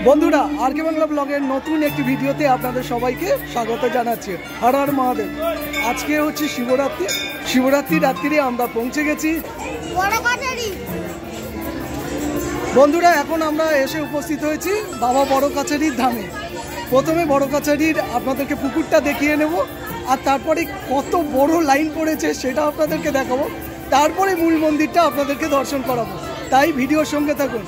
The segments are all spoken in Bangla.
বন্ধুরা আর কে বাংলা ব্লগের নতুন একটি ভিডিওতে আপনাদের সবাইকে স্বাগত জানাচ্ছি। হর হর মহাদেব। আজকে হচ্ছে শিবরাত্রি রাত্রিরে আমরা পৌঁছে গেছি বন্ধুরা। এখন আমরা এসে উপস্থিত হয়েছি বাবা বড় কাছারির ধামে। প্রথমে বড় কাছারির আপনাদেরকে পুকুরটা দেখিয়ে নেব, আর তারপরে কত বড় লাইন পড়েছে সেটা আপনাদেরকে দেখাবো, তারপরে মূল মন্দিরটা আপনাদেরকে দর্শন করাবো। তাই ভিডিওর সঙ্গে থাকুন।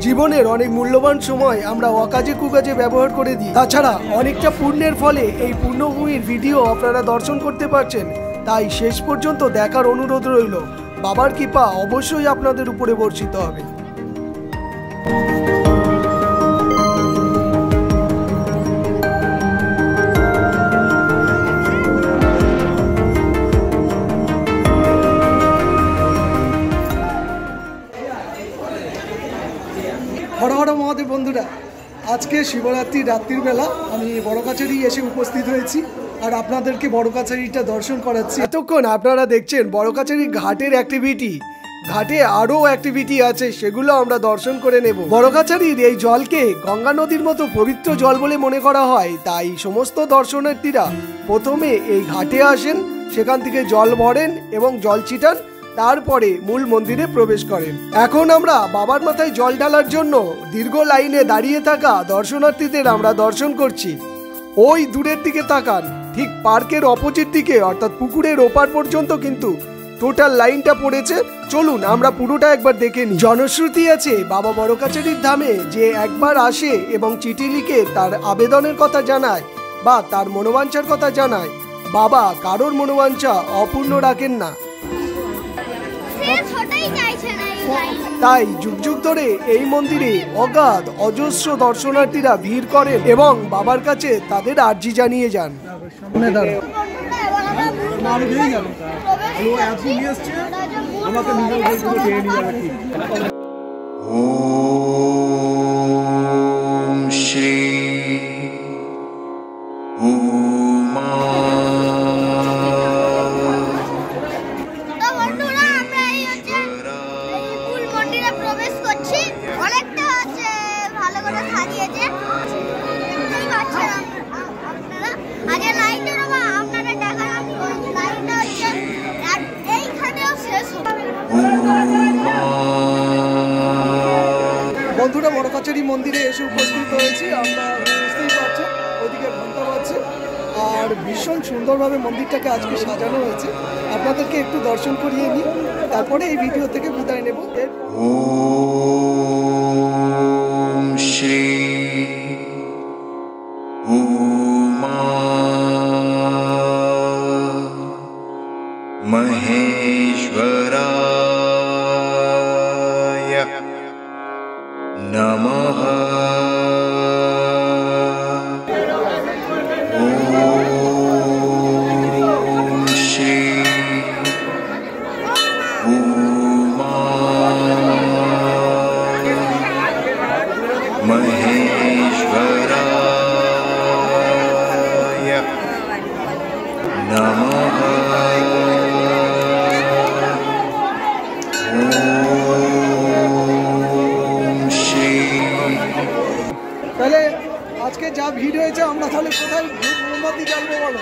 জীবনের অনেক মূল্যবান সময় আমরা অকাজে কুকাজে ব্যবহার করে দিই। তাছাড়া অনেকটা পুণ্যের ফলে এই পুণ্যভূমির ভিডিও আপনারা দর্শন করতে পারছেন। তাই শেষ পর্যন্ত দেখার অনুরোধ রইল। বাবার কৃপা অবশ্যই আপনাদের উপরে বর্ষিত হবে। হর হর মহাদেব। বন্ধুরা আজকে শিবরাত্রি রাত্রির বেলা আমি বড় কাছারি এসে উপস্থিত হয়েছি, আর আপনাদেরকে বড় কাছারিটা দর্শন করাচ্ছি। এতক্ষণ আপনারা দেখছেন বড় কাছারি ঘাটের অ্যাক্টিভিটি। ঘাটে আরও অ্যাক্টিভিটি আছে, সেগুলো আমরা দর্শন করে নেব। বড় কাছারির এই জলকে গঙ্গা নদীর মতো পবিত্র জল বলে মনে করা হয়, তাই সমস্ত দর্শনার্থীরা প্রথমে এই ঘাটে আসেন, সেখান থেকে জল ভরেন এবং জল ছিটান, তারপরে মূল মন্দিরে প্রবেশ করেন। এখন আমরা বাবার মাথায় জল ঢালার জন্য দীর্ঘ লাইনে দাঁড়িয়ে থাকা দর্শনার্থীদের আমরা দর্শন করছি। ওই দূরের দিকে তাকান, ঠিক পার্কের অপোজিট দিকে অর্থাৎ পুকুরের ওপার পর্যন্ত কিন্তু টোটাল লাইনটা পড়েছে। চলুন আমরা পুরোটা একবার দেখে নিই। জনশ্রুতি আছে বাবা বড় কাছারির ধামে যে একবার আসে এবং চিঠি লিখে তার আবেদনের কথা জানায় বা তার মনোবাঞ্ছার কথা জানায়, বাবা কারোর মনোবাঞ্ছা অপূর্ণ রাখেন না। তাই যুগ যুগ ধরে এই মন্দিরে অগাধ অজস্র দর্শনার্থীরা ভিড় করেন এবং বাবার কাছে তাদের আর্জি জানিয়ে যান। বন্ধুরা বড় কাছারি মন্দিরে এসে উপস্থিত হয়েছি আমরা। বুঝতেই পারছেন ওইদিকে ঘন্টা বাজছে, আর ভীষণ সুন্দরভাবে মন্দিরটাকে আজকে সাজানো হয়েছে। আপনাদেরকে একটু দর্শন করিয়ে নিই, তারপরে এই ভিডিও থেকে বিদায় নেব। ওম শ্রী মহেশ্বরায় নমঃ। ওম শ্রী মহেশ্বরায় নমঃ। তাহলে আজকে যা ভিড় হয়েছে আমরা তাহলে কোথায় মোমবাতি জ্বালবো বলো?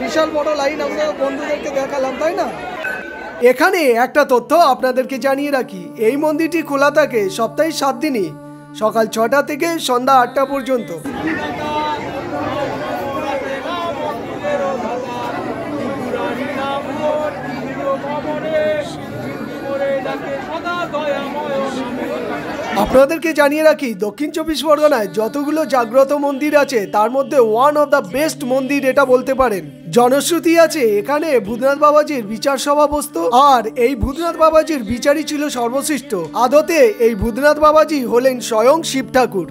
বিশাল বড় লাইন আমরা বন্ধুদেরকে দেখালাম, তাই না? এখানে একটা তথ্য আপনাদেরকে জানিয়ে রাখি, এই মন্দিরটি খোলা থাকে সপ্তাহে 7 দিনই, সকাল 6টা থেকে সন্ধ্যা 8টা পর্যন্ত। আপনাদেরকে জানিয়ে রাখি দক্ষিণ 24 পরগনায় যতগুলো জাগ্রত মন্দির আছে তার মধ্যে ওয়ান অফ দ্য বেস্ট মন্দির এটা বলতে পারেন। জনশ্রুতি আছে এখানে ভূতনাথ বাবাজির বিচার সভা বসতো, আর এই ভূতনাথ বাবাজির বিচারই ছিল সর্বশ্রেষ্ঠ। আদতে এই ভূতনাথ বাবাজি হলেন স্বয়ং শিব ঠাকুর।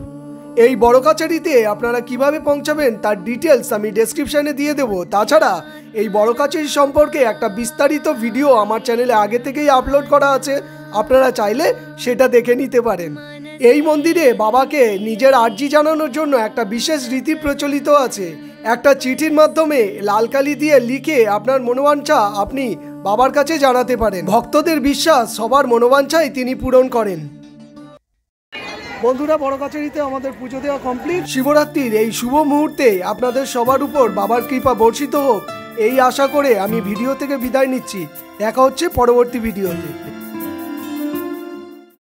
এই বড় কাছারিতে আপনারা কিভাবে পৌঁছাবেন তার ডিটেলস আমি ডেসক্রিপশানে দিয়ে দেবো। তাছাড়া এই বড় কাছারি সম্পর্কে একটা বিস্তারিত ভিডিও আমার চ্যানেলে আগে থেকেই আপলোড করা আছে, আপনারা চাইলে সেটা দেখে নিতে পারেন। এই মন্দিরে বাবাকে নিজের আর্জি জানানোর জন্য একটা বিশেষ রীতি প্রচলিত আছে। একটা চিঠির মাধ্যমে লাল কালি দিয়ে লিখে আপনার মনোবাঞ্ছা আপনি বাবার কাছে জানাতে পারেন। ভক্তদের বিশ্বাস সবার মনোবাঞ্ছাই তিনি পূরণ করেন। বন্ধুরা, বড় কাছারিতে আমাদের পুজো দেওয়া কমপ্লিট। শিবরাত্রির এই শুভ মুহূর্তে আপনাদের সবার উপর বাবার কৃপা বর্ষিত হোক এই আশা করে আমি ভিডিও থেকে বিদায় নিচ্ছি। দেখা হচ্ছে পরবর্তী ভিডিওতে।